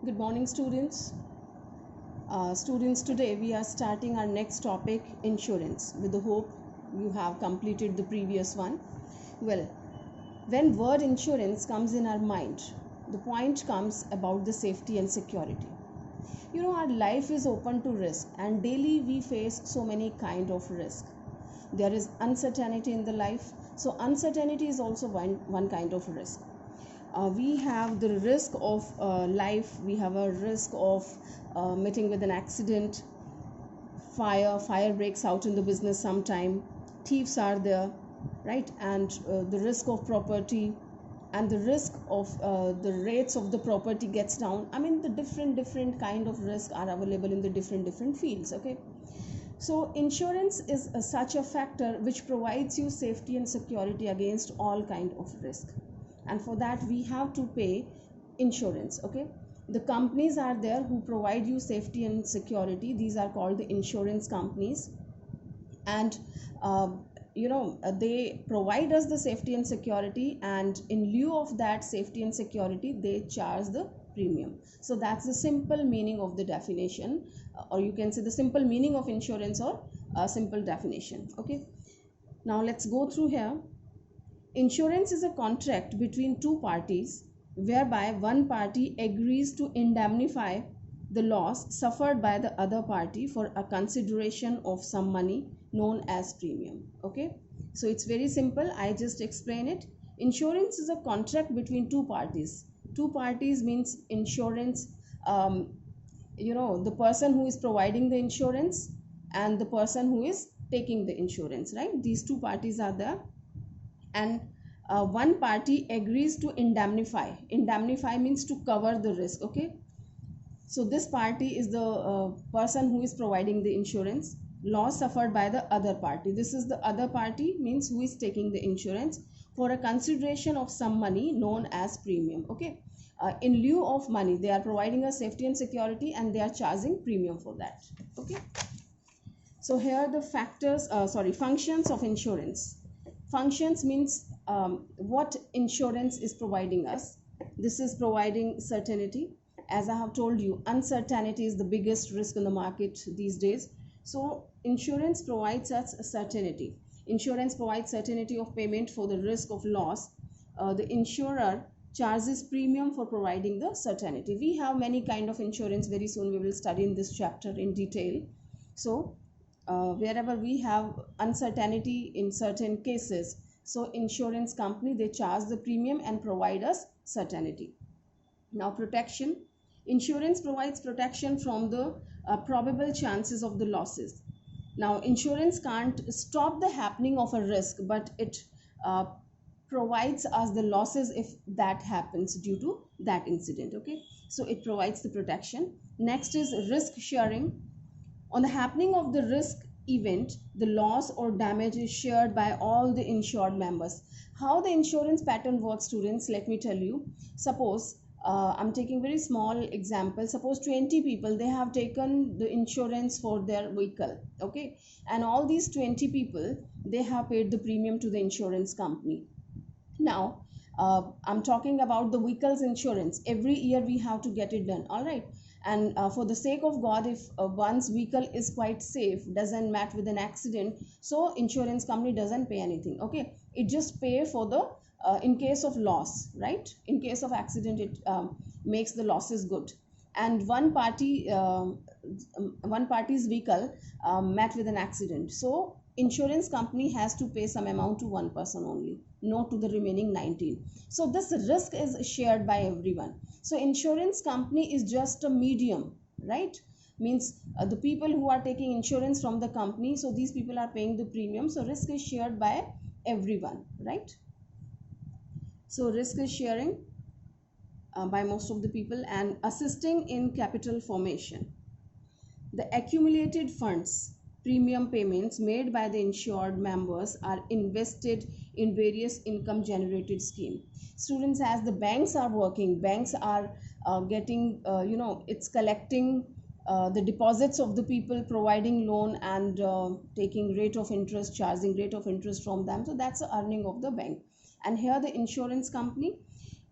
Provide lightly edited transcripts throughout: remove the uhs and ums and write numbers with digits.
Good morning, students. Today we are starting our next topic, insurance, with the hope you have completed the previous one. Well, when word insurance comes in our mind, the point comes about the safety and security. Our life is open to risk, and daily we face so many kind of risk. There is uncertainty in the life, so uncertainty is also one kind of risk. We have the risk of life, we have a risk of meeting with an accident, fire breaks out in the business sometime, thieves are there, right? And the risk of property, and the risk of the rates of the property gets down. I mean, the different kind of risk are available in the different fields. Okay, so insurance is such a factor which provides you safety and security against all kind of risk, and for that we have to pay insurance. Okay, the companies are there who provide you safety and security. These are called the insurance companies, and they provide us the safety and security, and in lieu of that safety and security they charge the premium. So that's the simple meaning of the definition, or you can say the simple meaning of insurance, or a simple definition. Okay, now let's go through here. Insurance is a contract between two parties whereby one party agrees to indemnify the loss suffered by the other party for a consideration of some money known as premium. Okay, so it's very simple. I just explain it. Insurance is a contract between two parties. Two parties means insurance, the person who is providing the insurance and the person who is taking the insurance, right? These two parties are there, and one party agrees to indemnify means to cover the risk. Okay, so this party is the person who is providing the insurance. Loss suffered by the other party, this is the other party, means who is taking the insurance, for a consideration of some money known as premium. Okay, in lieu of money they are providing us safety and security, and they are charging premium for that. Okay, so here the functions of insurance. Functions means what insurance is providing us. This is providing certainty. As I have told you, uncertainty is the biggest risk in the market these days. So insurance provides us certainty. Insurance provides certainty of payment for the risk of loss. The insurer charges premium for providing the certainty. We have many kind of insurance. Very soon we will study in this chapter in detail. So wherever we have uncertainty in certain cases, so insurance company, they charge the premium and provide us certainty. Now protection. Insurance provides protection from the probable chances of the losses. Now insurance can't stop the happening of a risk, but it uh, provides us the losses if that happens due to that incident. Okay, so it provides the protection. Next is risk sharing. On the happening of the risk event, the loss or damage is shared by all the insured members. How the insurance pattern works, students, let me tell you. Suppose I'm taking very small example. Suppose 20 people, they have taken the insurance for their vehicle. Okay, and all these 20 people, they have paid the premium to the insurance company. Now I'm talking about the vehicles insurance. Every year we have to get it done, all right? And for the sake of god, if one's vehicle is quite safe, doesn't met with an accident, so insurance company doesn't pay anything. Okay, it just pay for the in case of loss, right? In case of accident, it makes the losses good. And one party's vehicle met with an accident, so insurance company has to pay some amount to one person only, not to the remaining 19. So this risk is shared by everyone. So insurance company is just a medium, right? Means the people who are taking insurance from the company, so these people are paying the premium, so risk is shared by everyone, right? So risk is sharing by most of the people, and assisting in capital formation. The accumulated funds, premium payments made by the insured members are invested in various income generated scheme. Students, as the banks are working, banks are getting, it's collecting the deposits of the people, providing loan, and taking rate of interest, charging rate of interest from them. So that's the earning of the bank. And here the insurance company,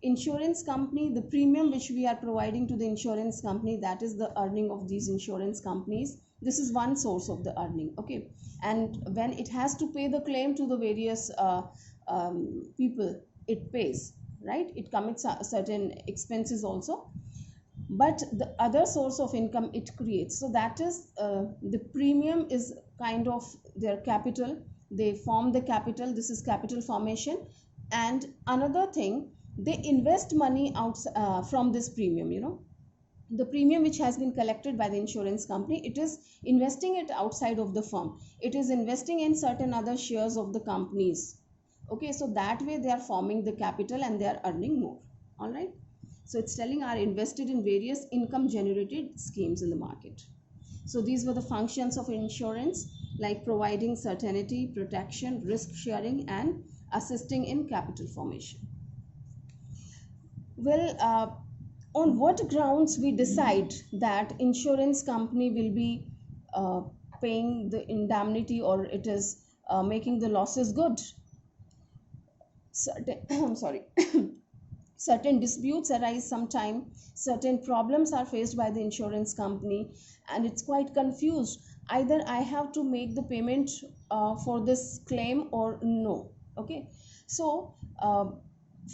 insurance company, the premium which we are providing to the insurance company, that is the earning of these insurance companies. This is one source of the earning. Okay, and when it has to pay the claim to the various people, it pays, right? It commits certain expenses also, but the other source of income it creates. So that is the premium is kind of their capital. They form the capital. This is capital formation. And another thing, they invest money out from this premium, the premium which has been collected by the insurance company, it is investing it outside of the firm. It is investing in certain other shares of the companies. Okay, so that way they are forming the capital and they are earning more. All right, so it's telling are invested in various income generated schemes in the market. So these were the functions of insurance, like providing certainty, protection, risk sharing, and assisting in capital formation. Well, on what grounds we decide that insurance company will be uh, paying the indemnity, or it is making the losses good? Certain I'm sorry. Certain disputes arise sometime, certain problems are faced by the insurance company, and it's quite confused. Either I have to make the payment for this claim or no. Okay, so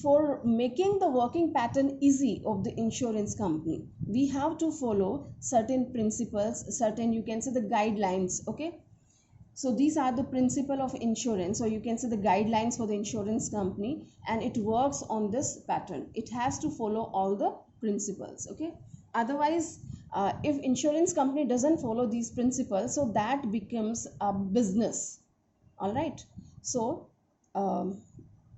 for making the working pattern easy of the insurance company, we have to follow certain principles, certain, you can say, the guidelines. Okay, so these are the principle of insurance, or you can say the guidelines for the insurance company, and it works on this pattern. It has to follow all the principles. Okay, otherwise if insurance company doesn't follow these principles, so that becomes a business. All right, so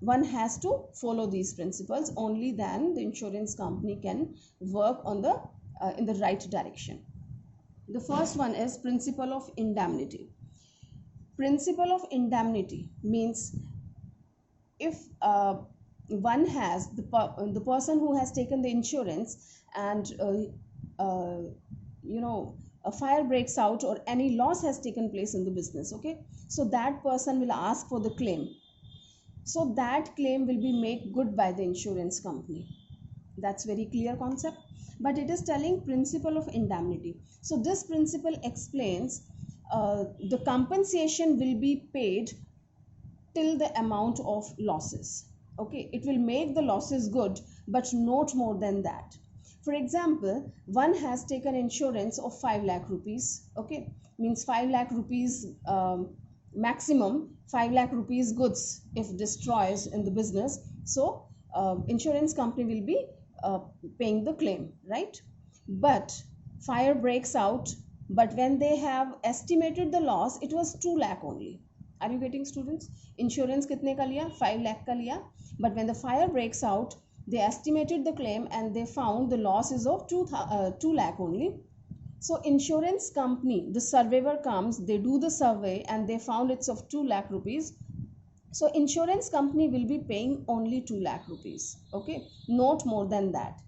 one has to follow these principles, only then the insurance company can work on the in the right direction. The first one is principle of indemnity. Principle of indemnity means, if one has the person who has taken the insurance, and you know a fire breaks out or any loss has taken place in the business. Okay, so that person will ask for the claim. So that claim will be made good by the insurance company. That's very clear concept, but it is telling principle of indemnity. So this principle explains the compensation will be paid till the amount of losses. Okay, it will make the losses good, but not more than that. For example, one has taken insurance of 5 lakh rupees. Okay, means 5 lakh rupees maximum, 5 lakh rupees goods if destroys in the business. So insurance company will be paying the claim, right? But fire breaks out, but when they have estimated the loss, it was 2 lakh only. Are you getting, students? Insurance कितने का लिया? 5 lakh का लिया, but when the fire breaks out, they estimated the claim and they found the loss is of 2 lakh only. So insurance company, the surveyor comes, they do the survey and they found it's of 2 lakh rupees. So insurance company will be paying only 2 lakh rupees. Okay, not more than that,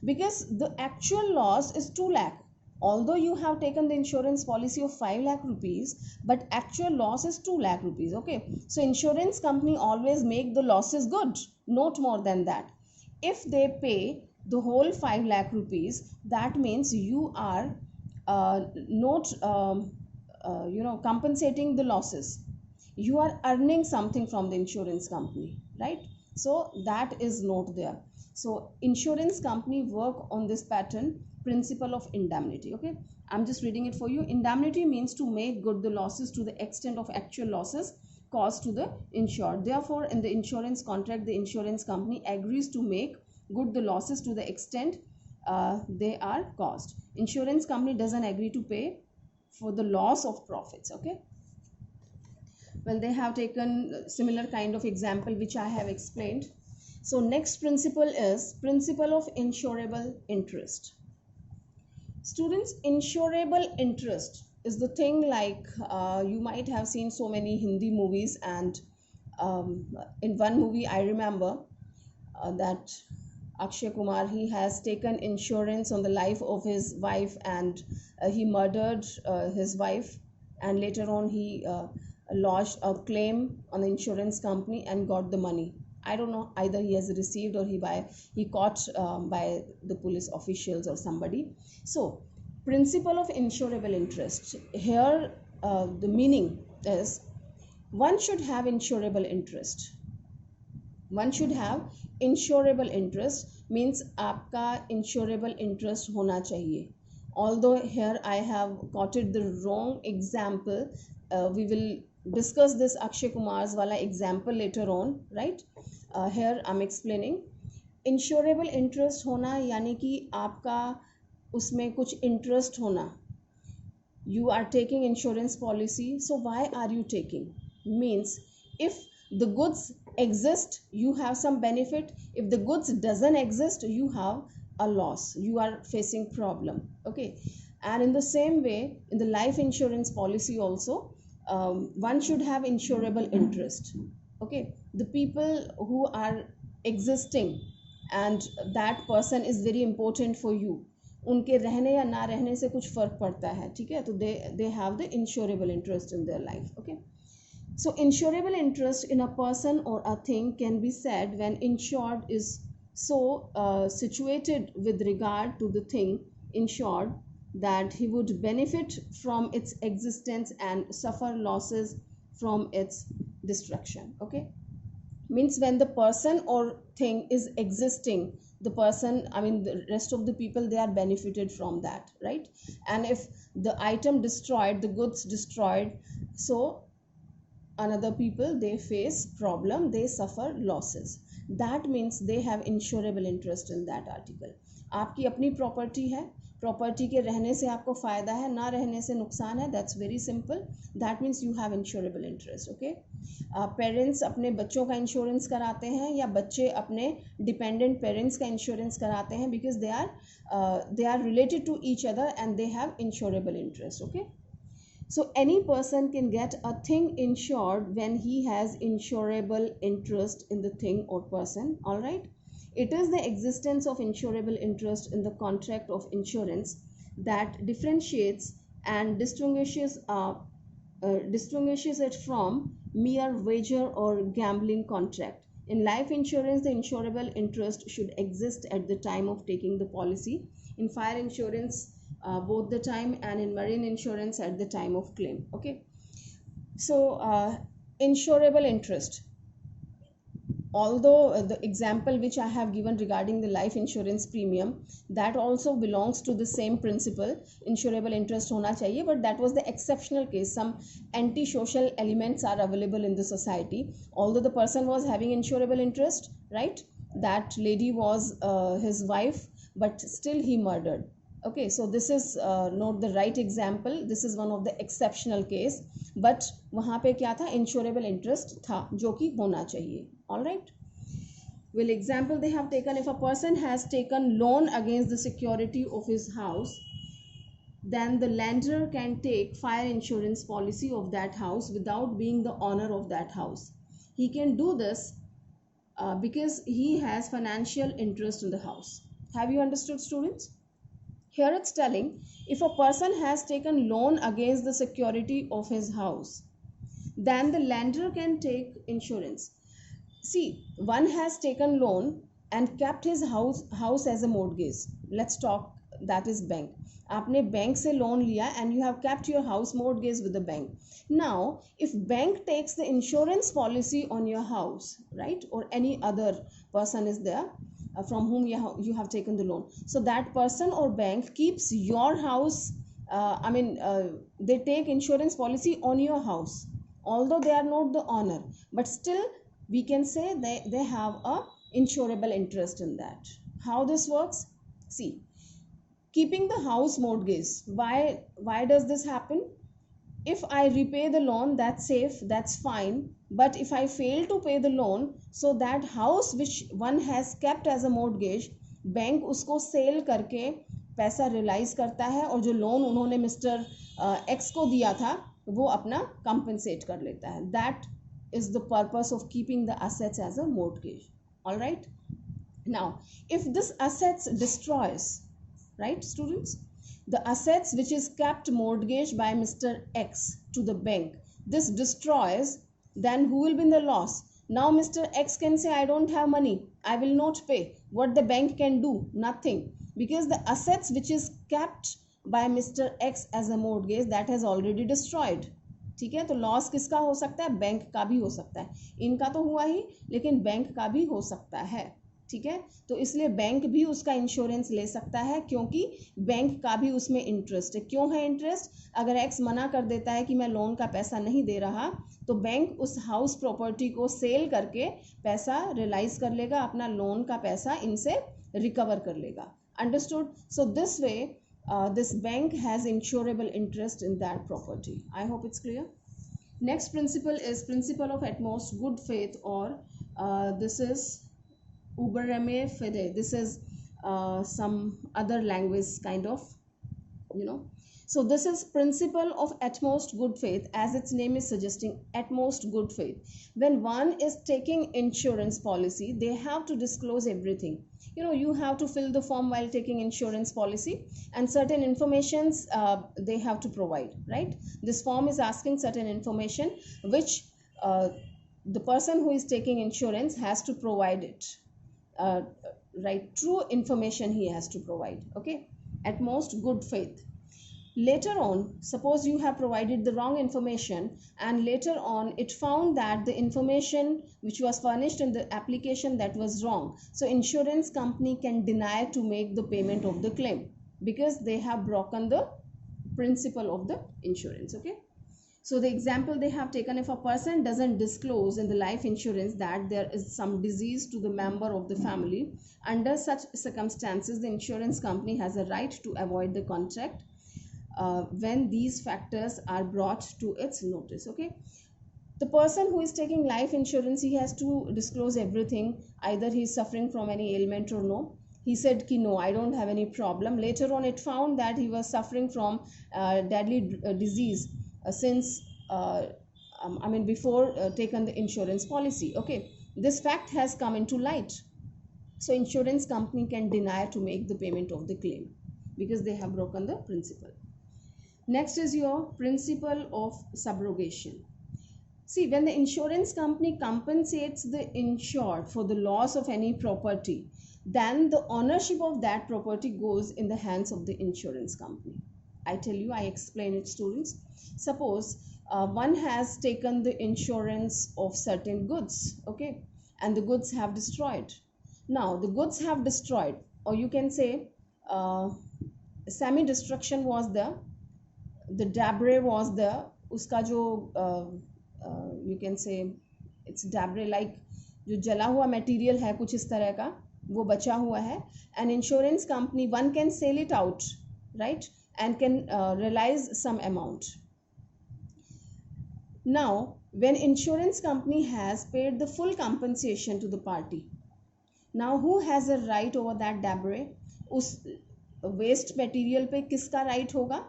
because the actual loss is 2 lakh. Although you have taken the insurance policy of 5 lakh rupees, but actual loss is 2 lakh rupees. Okay, so insurance company always make the losses good, not more than that. If they pay the whole 5 lakh rupees, that means you are not compensating the losses. You are earning something from the insurance company, right? So that is not there. So insurance company work on this pattern, principle of indemnity. Okay, I'm just reading it for you. Indemnity means to make good the losses to the extent of actual losses caused to the insured. Therefore, in the insurance contract, the insurance company agrees to make good the losses to the extent they are caused. Insurance company doesn't agree to pay for the loss of profits. Okay, well, they have taken similar kind of example which I have explained. So next principle is principle of insurable interest. Students, insurable interest is the thing, like you might have seen so many Hindi movies, and in one movie I remember that Akshay Kumar, he has taken insurance on the life of his wife, and he murdered his wife, and later on he lodged a claim on the insurance company and got the money. I don't know, either he has received or he caught by the police officials or somebody. So principle of insurable interest here, the meaning is one should have insurable interest. One should have insurable interest means आपका insurable interest होना चाहिए. Although here I have quoted the wrong example, we will discuss this Akshay Kumar's wala example later on, right? Here I'm explaining insurable interest होना यानी कि आपका उसमें कुछ interest होना. You are taking insurance policy, so why are you taking? Means if the goods exist, you have some benefit. If the goods doesn't exist, you have a loss, you are facing problem. Okay, and in the same way in the life insurance policy also, one should have insurable interest. Okay, the people who are existing and that person is very important for you, उनके रहने या ना रहने से कुछ फर्क पड़ता है, ठीक है, तो they have the insurable interest in their life. Okay, so insurable interest in a person or a thing can be said when insured is so situated with regard to the thing insured that he would benefit from its existence and suffer losses from its destruction. Okay, means when the person or thing is existing, the person, I mean the rest of the people, they are benefited from that, right? And if the item destroyed, the goods destroyed, so another people, they face problem, they suffer losses. That means they have insurable interest in that article. आपकी अपनी property है, property के रहने से आपको फ़ायदा है, ना रहने से नुकसान है, that's very simple, that means you have insurable interest. Okay, parents अपने बच्चों का इंश्योरेंस कराते हैं या बच्चे अपने डिपेंडेंट पेरेंट्स का इंश्योरेंस कराते हैं because they are related to each other and they have insurable interest. Okay, so any person can get a thing insured when he has insurable interest in the thing or person. All right, it is the existence of insurable interest in the contract of insurance that differentiates and distinguishes it from mere wager or gambling contract. In life insurance, the insurable interest should exist at the time of taking the policy. In fire insurance, both the time, and in marine insurance at the time of claim. Okay, so insurable interest, although the example which I have given regarding the life insurance premium, that also belongs to the same principle, insurable interest hona chahiye, but that was the exceptional case. Some anti-social elements are available in the society. Although the person was having insurable interest, right, that lady was his wife, but still he murdered. Okay, so this is not the right example, this is one of the exceptional case, but वहाँ पे क्या था, insurable interest था जो कि होना चाहिए. All right, well, example they have taken, if a person has taken loan against the security of his house, then the lender can take fire insurance policy of that house without being the owner of that house. He can do this because he has financial interest in the house. Have you understood, students? Here it's telling, if a person has taken loan against the security of his house, then the lender can take insurance. See, one has taken loan and kept his house as a mortgage. Let's talk, that is bank. आपने bank से loan लिया and you have kept your house mortgage with the bank. Now, if bank takes the insurance policy on your house, right, or any other person is there from whom you have taken the loan, so that person or bank keeps your house, they take insurance policy on your house, although they are not the owner, but still we can say they have a insurable interest in that. How this works? See, keeping the house mortgage, why does this happen? If I repay the loan, that's safe, that's fine, but if I fail to pay the loan, so that house which one has kept as a mortgage, bank उसको cell करके पैसा realise करता है और जो loan उन्होंने mister x को दिया था वो अपना कंपनसेट कर लेता है. That is the purpose of keeping the assets as a mortgage. All right, now if this assets destroys, right students, the assets which is kept mortgaged by Mr. X to the bank, this destroys, then who will be in the loss? Now Mr. X can say, I don't have money, I will not pay. What the bank can do? Nothing, because the assets which is kept by Mr. X as a mortgage, that has already destroyed. ठीक है, तो loss किसका हो सकता है? Bank का भी हो सकता है. इनका तो हुआ ही, लेकिन बैंक का भी हो सकता है. ठीक है, तो इसलिए बैंक भी उसका इंश्योरेंस ले सकता है, क्योंकि बैंक का भी उसमें इंटरेस्ट है. क्यों है इंटरेस्ट? अगर एक्स मना कर देता है कि मैं लोन का पैसा नहीं दे रहा, तो बैंक उस हाउस प्रॉपर्टी को सेल करके पैसा रियलाइज कर लेगा, अपना लोन का पैसा इनसे रिकवर कर लेगा. Understood? So this way this bank has insurable interest in that property. I hope it's clear. Next principle is principle of utmost good faith, or this is uberame fide. This is some other language kind of, you know. So this is principle of utmost good faith, as its name is suggesting, utmost good faith. When one is taking insurance policy, they have to disclose everything. You have to fill the form while taking insurance policy, and certain informations they have to provide, right? This form is asking certain information which the person who is taking insurance has to provide it, uh, right? True information he has to provide. Okay, at most good faith. Later on, suppose you have provided the wrong information, and later on it found that the information which was furnished in the application, that was wrong, so insurance company can deny to make the payment of the claim, because they have broken the principle of the insurance. Okay, so the example they have taken, if a person doesn't disclose in the life insurance that there is some disease to the member of the family, under such circumstances the insurance company has a right to avoid the contract when these factors are brought to its notice. Okay, the person who is taking life insurance, he has to disclose everything, either he is suffering from any ailment or no. He said ki no, I don't have any problem. Later on it found that he was suffering from deadly disease since before taken the insurance policy. Okay, this fact has come into light, so insurance company can deny to make the payment of the claim, because they have broken the principle. Next is your principle of subrogation. See, when the insurance company compensates the insured for the loss of any property, then the ownership of that property goes in the hands of the insurance company. I tell you, I explain it, students. Suppose one has taken the insurance of certain goods, okay, and the goods have destroyed. Now, the goods have destroyed, or you can say semi-destruction was there, the debris was there, उसका जो you can say it's debris, like जो जला हुआ material है कुछ इस तरह का, वो बचा हुआ है, and insurance company, one can sell it out, right, and can realize some amount. Now, when insurance company has paid the full compensation to the party, now who has a right over that debris? उस waste material पे किसका right होगा?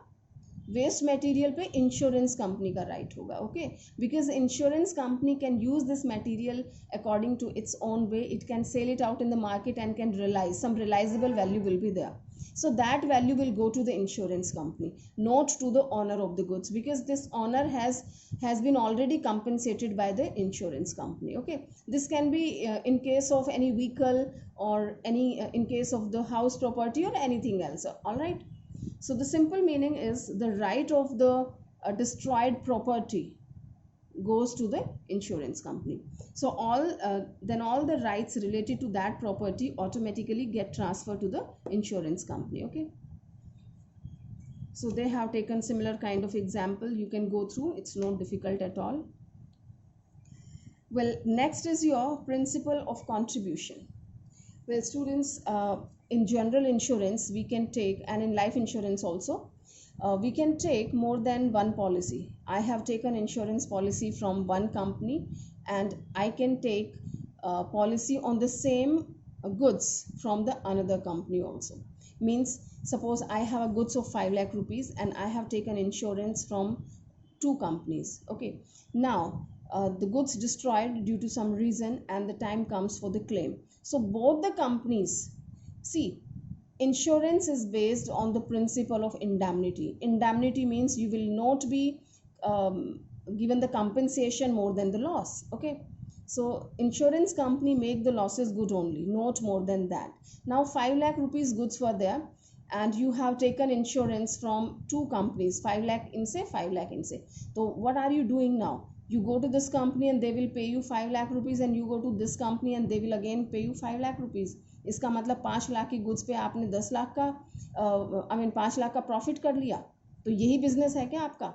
Waste material पे insurance company का right होगा. Okay, because insurance company can use this material according to its own way. It can sell it out in the market and can realize some realizable value will be there. So that value will go to the insurance company, not to the owner of the goods, because this owner has been already compensated by the insurance company. Okay, this can be in case of any vehicle, or any in case of the house property or anything else. All right. So the simple meaning is the right of the destroyed property goes to the insurance company. So then all the rights related to that property automatically get transferred to the insurance company. Okay, so they have taken similar kind of example. You can go through, it's not difficult at all. Well, next is your principle of contribution. Well, students, in general insurance we can take, and in life insurance also, we can take more than one policy. I have taken insurance policy from one company, and I can take policy on the same goods from the another company also. Means, suppose I have a goods of 5 lakh rupees and I have taken insurance from two companies. Okay, now the goods destroyed due to some reason, and the time comes for the claim. So both the companies, see, insurance is based on the principle of indemnity. Indemnity means you will not be given the compensation more than the loss. Okay, So insurance company make the losses good only, not more than that. Now 5 lakh rupees goods were there, and you have taken insurance from two companies, 5 lakh in say, 5 lakh in say. So what are you doing now? You go to this company and they will pay you 5 lakh rupees, and you go to this company and they will again pay you 5 lakh rupees. इसका मतलब 5 लाख की goods पे आपने 10 लाख का 5 लाख का profit कर लिया. तो यही बिजनेस है क्या आपका?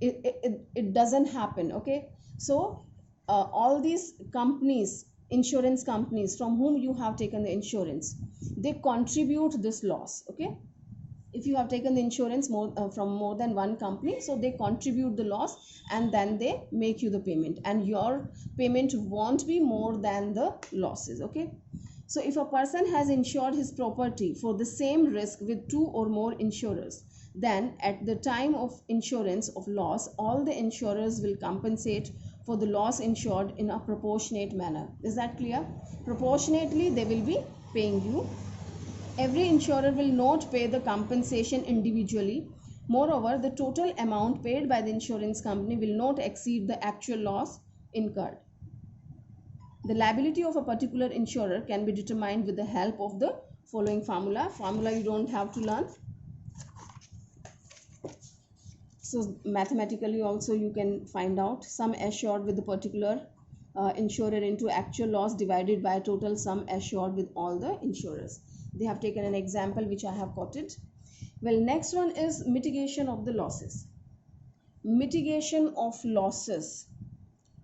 It doesn't happen. Okay, so all these companies, insurance companies from whom you have taken the insurance, they contribute this loss. Okay, if you have taken the insurance from more than one company, so they contribute the loss and then they make you the payment, and your payment won't be more than the losses. Okay, so if a person has insured his property for the same risk with two or more insurers, then at the time of insurance of loss, all the insurers will compensate for the loss insured in a proportionate manner. Is that clear? Proportionately they will be paying you. Every insurer will not pay the compensation individually. Moreover, the total amount paid by the insurance company will not exceed the actual loss incurred. The liability of a particular insurer can be determined with the help of the following formula. Formula you don't have to learn. So mathematically also you can find out sum assured with the particular insurer into actual loss divided by total sum assured with all the insurers. They have taken an example which I have quoted. Well, next one is mitigation of the losses. Mitigation of losses.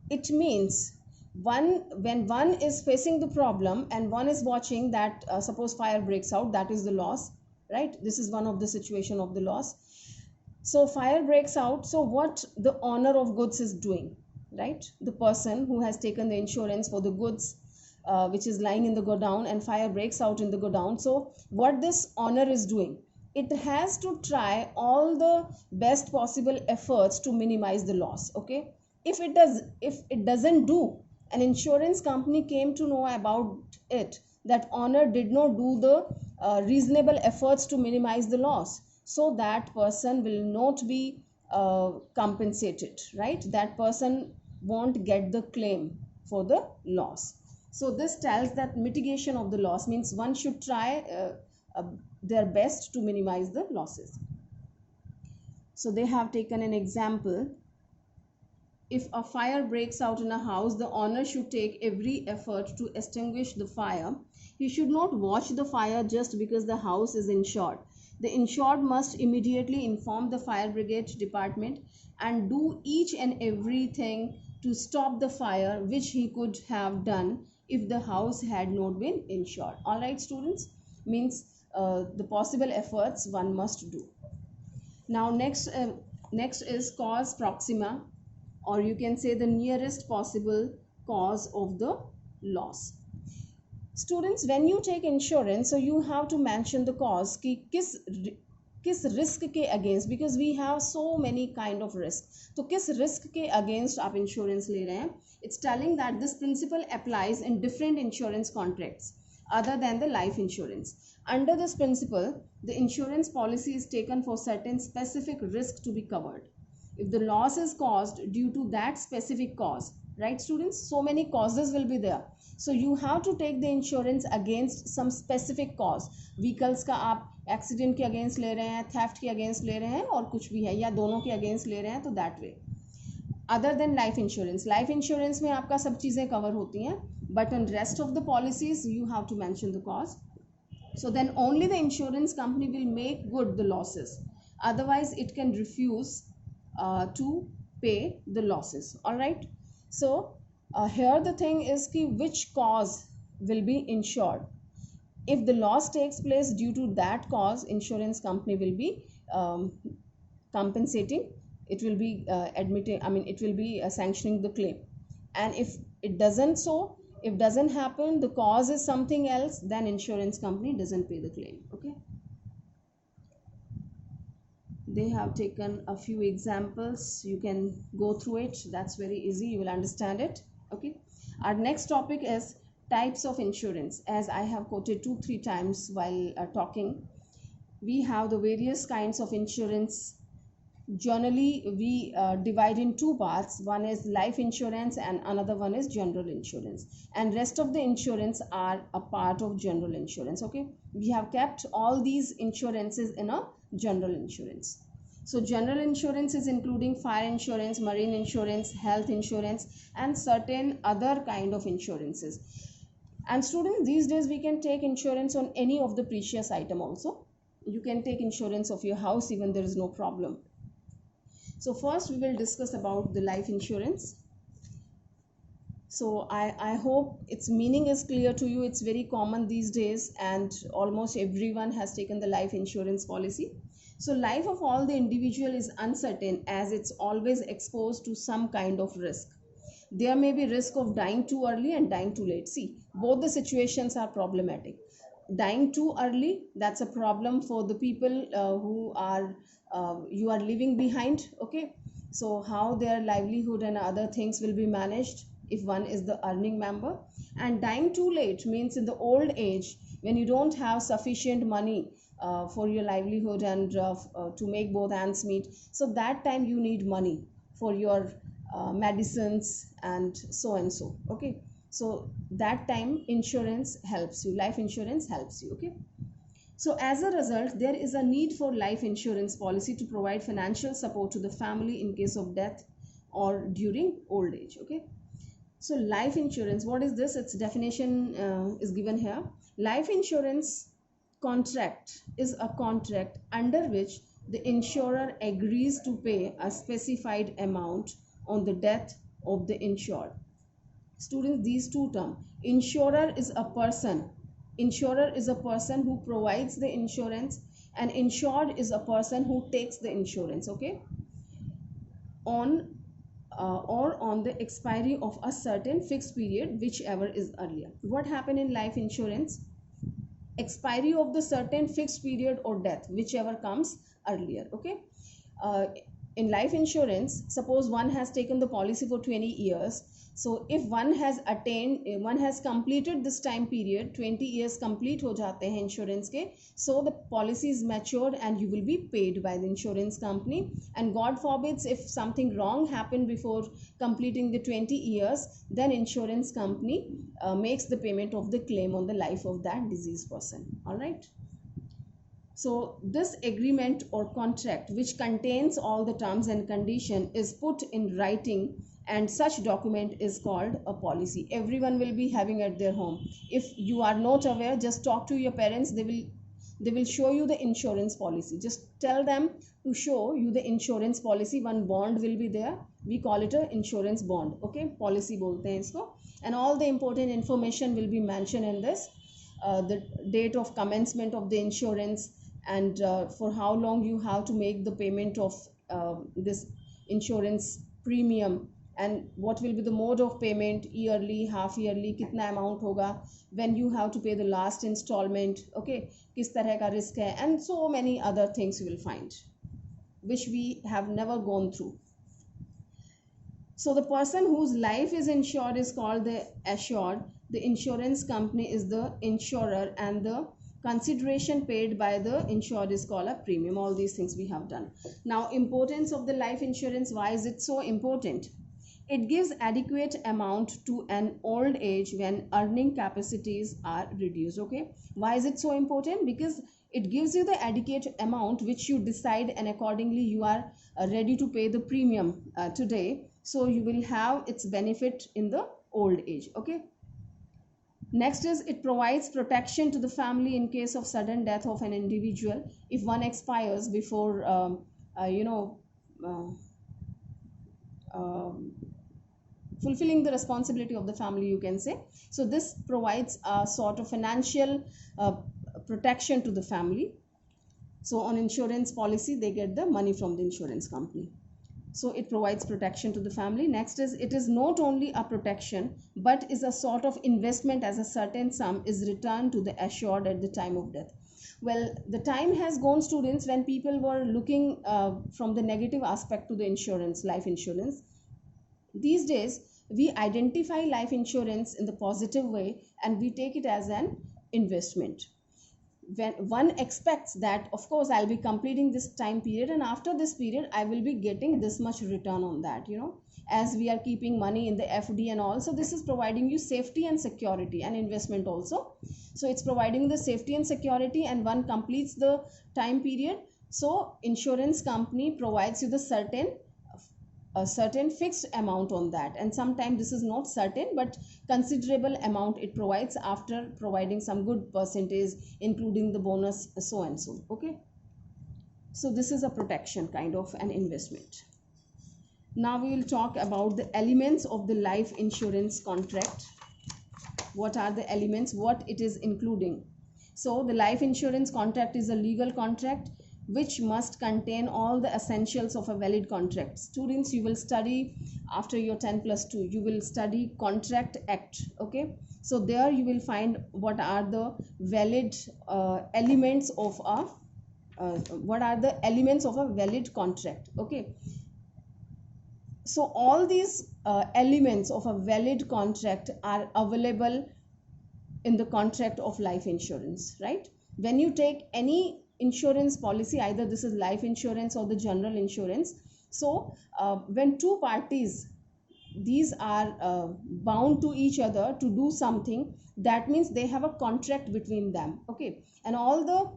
It means when one is facing the problem and one is watching that suppose fire breaks out, that is the loss, right? This is one of the situation of the loss. So fire breaks out, so what the owner of goods is doing, right? The person who has taken the insurance for the goods which is lying in the godown, and fire breaks out in the godown. So what this owner is doing, it has to try all the best possible efforts to minimize the loss. Okay, if it doesn't do, an insurance company came to know about it, that owner did not do the reasonable efforts to minimize the loss, so that person will not be compensated, right? That person won't get the claim for the loss. So this tells that mitigation of the loss means one should try their best to minimize the losses. So they have taken an example. If a fire breaks out in a house, the owner should take every effort to extinguish the fire. He should not watch the fire just because the house is insured. The insured must immediately inform the fire brigade department and do each and everything to stop the fire, which he could have done if the house had not been insured. All right, students, means the possible efforts one must do. Now next is cause proxima, or you can say the nearest possible cause of the loss. Students, when you take insurance, so you have to mention the cause कि किस risk के against, because we have so many kind of risk. तो किस risk के against आप insurance ले रहे हैं? It's telling that this principle applies in different insurance contracts other than the life insurance. Under this principle, the insurance policy is taken for certain specific risk to be covered. If the loss is caused due to that specific cause, right students? So many causes will be there. So you have to take the insurance against some specific cause. Vehicles का आप accident के against ले रहे हैं, theft के against ले रहे हैं, और कुछ भी है, या दोनों के against ले रहे हैं, तो that way. Other than life insurance. Life insurance में आपका सब चीज़ें cover होती हैं, but on rest of the policies you have to mention the cause. So then only the insurance company will make good the losses. Otherwise it can refuse to pay the losses. All right. So here the thing is ki which cause will be insured. If the loss takes place due to that cause, insurance company will be compensating. It will be it will be sanctioning the claim. And if it doesn't if doesn't happen, the cause is something else, then insurance company doesn't pay the claim. Okay. They have taken a few examples. You can go through it. That's very easy. You will understand it. Okay. Our next topic is types of insurance. As I have quoted 2-3 times while talking, we have the various kinds of insurance Generally we divide in two parts. One is life insurance and another one is general insurance, and rest of the insurance are a part of general insurance. Okay, we have kept all these insurances in a general insurance. So general insurance is including fire insurance, marine insurance, health insurance, and certain other kind of insurances. And students, these days we can take insurance on any of the precious item also. You can take insurance of your house, even there is no problem. So first we will discuss about the life insurance. So I hope its meaning is clear to you. It's very common these days and almost everyone has taken the life insurance policy. So life of all the individual is uncertain as it's always exposed to some kind of risk. There may be risk of dying too early and dying too late. See, both the situations are problematic. Dying too early, that's a problem for the people who are you are leaving behind. Okay, so how their livelihood and other things will be managed if one is the earning member. And dying too late means in the old age, when you don't have sufficient money for your livelihood and to make both ends meet, so that time you need money for your medicines and so. Okay, so that time insurance helps you, life insurance helps you. Okay, so as a result, there is a need for life insurance policy to provide financial support to the family in case of death or during old age. Okay, so life insurance, what is this? Its definition is given here. Life insurance contract is a contract under which the insurer agrees to pay a specified amount on the death of the insured. Students, these two terms, insurer is a person, insurer is a person who provides the insurance, and insured is a person who takes the insurance. Okay, on or on the expiry of a certain fixed period, whichever is earlier. What happened in life insurance? Expiry of the certain fixed period or death, whichever comes earlier. Okay, uh, in life insurance, suppose one has taken the policy for 20 years. So if one has attained, one has completed this time period, 20 years complete ho jate hain insurance ke, so the policy is matured and you will be paid by the insurance company. And God forbids if something wrong happened before completing the 20 years, then insurance company makes the payment of the claim on the life of that deceased person. All right, so this agreement or contract, which contains all the terms and condition, is put in writing, and such document is called a policy. Everyone will be having at their home. If you are not aware, just talk to your parents. They will show you the insurance policy. Just tell them to show you the insurance policy. One bond will be there. We call it a insurance bond. Okay, policy bolte hain isko. And all the important information will be mentioned in this. The date of commencement of the insurance, and for how long you have to make the payment of this insurance premium, and what will be the mode of payment, yearly, half yearly, kitna amount hoga, when you have to pay the last installment. Okay, kis tarah ka risk hai, and so many other things you will find which we have never gone through. So the person whose life is insured is called the assured. The insurance company is the insurer, and the consideration paid by the insured is called a premium. All these things we have done. Now, importance of the life insurance. Why is it so important? It gives adequate amount to an old age when earning capacities are reduced. Okay, why is it so important? Because it gives you the adequate amount which you decide, and accordingly you are ready to pay the premium today, so you will have its benefit in the old age. Okay, next is it provides protection to the family in case of sudden death of an individual. If one expires before uh, um, fulfilling the responsibility of the family, you can say. So this provides a sort of financial protection to the family. So on insurance policy, they get the money from the insurance company. So it provides protection to the family. Next is, it is not only a protection but is a sort of investment, as a certain sum is returned to the assured at the time of death. Well, the time has gone, students, when people were looking from the negative aspect to the insurance, life insurance. These days we identify life insurance in the positive way, and we take it as an investment. when one expects that of course I'll be completing this time period, and after this period I will be getting this much return on that, as we are keeping money in the FD and all. So this is providing you safety and security and investment also. So it's providing the safety and security, and one completes the time period. So insurance company provides you the certain fixed amount on that, and sometimes this is not certain but considerable amount it provides after providing some good percentage including the bonus, so and so. Okay, so this is a protection kind of an investment. Now we will talk about the elements of the life insurance contract. What are the elements, what it is including? So the life insurance contract is a legal contract which must contain all the essentials of a valid contract. Students, you will study after your 10+2, you will study Contract Act. Okay, so there you will find what are the valid elements of a valid contract. Okay, so all these elements of a valid contract are available in the contract of life insurance, right? When you take any insurance policy, either this is life insurance or the general insurance, so when two parties, these are bound to each other to do something, that means they have a contract between them. Okay, and all the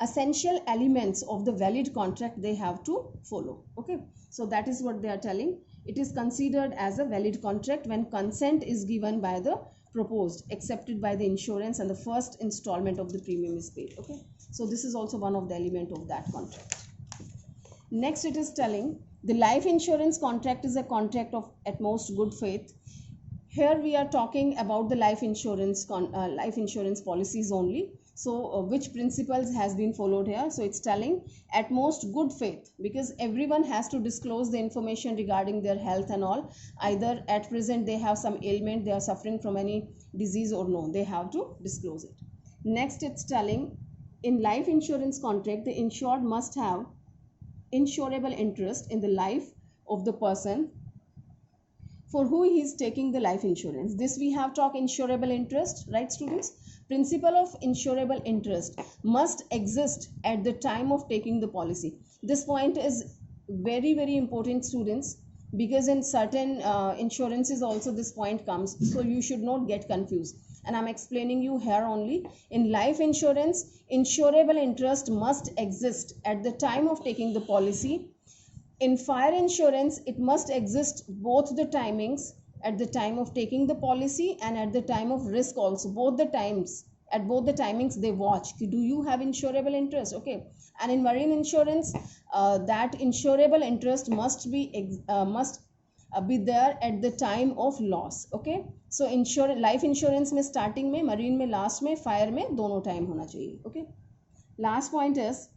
essential elements of the valid contract they have to follow. Okay, so that is what they are telling. It is considered as a valid contract when consent is given by the proposed, accepted by the insurance, and the first installment of the premium is paid. Okay, so this is also one of the element of that contract. Next, it is telling the life insurance contract is a contract of at most good faith. Here we are talking about the life insurance policies only. So which principles has been followed here? So it's telling at most good faith, because everyone has to disclose the information regarding their health and all. Either at present they have some ailment, they are suffering from any disease, or no, they have to disclose it. Next, it's telling in life insurance contract the insured must have insurable interest in the life of the person for who he is taking the life insurance. This we have talked insurable interest, right students? Principle of insurable interest must exist at the time of taking the policy. This point is very, very important, students, because in certain insurances also this point comes, so you should not get confused, and I'm explaining you here only. In life insurance, insurable interest must exist at the time of taking the policy. In fire insurance, it must exist both the timings, at the time of taking the policy and at the time of risk also. Both the times, at both the timings they watch, do you have insurable interest? Okay, and in marine insurance, that insurable interest must be there at the time of loss. Okay, so life insurance में starting में, marine में last में, fire में दोनों time होना चाहिए. Okay, last point is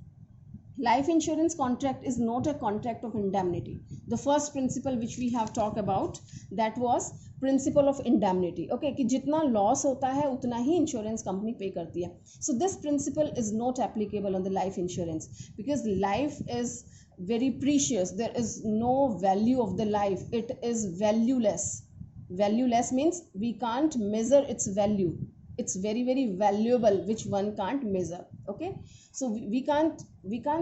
life insurance contract is not a contract of indemnity. The first principle which we have talked about, that was principle of indemnity. Okay, कि जितना loss होता है उतना ही insurance company pay करती है. So this principle is not applicable on the life insurance, because life is very precious. There is no value of the life. It is valueless. Valueless means we can't measure its value. It's very, very valuable, which one can't measure. Okay, so we can't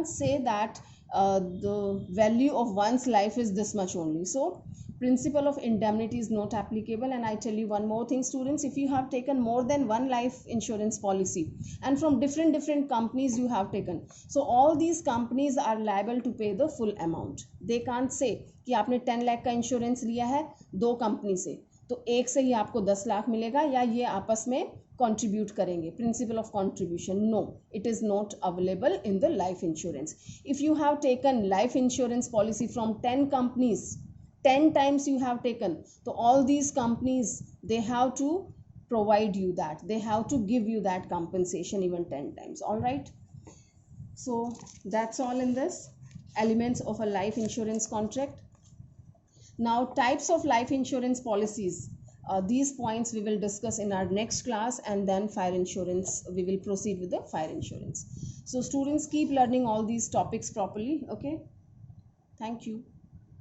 say that the value of one's life is this much only. So principle of indemnity is not applicable. And I tell you one more thing, students, if you have taken more than one life insurance policy and from different companies you have taken, so all these companies are liable to pay the full amount. They can't say कि आपने 10 लाख का insurance लिया है दो company से, तो एक से ही आपको 10 लाख मिलेगा, या ये आपस में contribute करेंगे. Principle of contribution, no, it is not available in the life insurance. If you have taken life insurance policy from 10 companies, 10 times you have taken, so all these companies, they have to provide you that, they have to give you that compensation even 10 times. All right, so that's all in this elements of a life insurance contract. Now, types of life insurance policies. These points we will discuss in our next class, and then fire insurance, we will proceed with the fire insurance. So students, keep learning all these topics properly. Okay, thank you.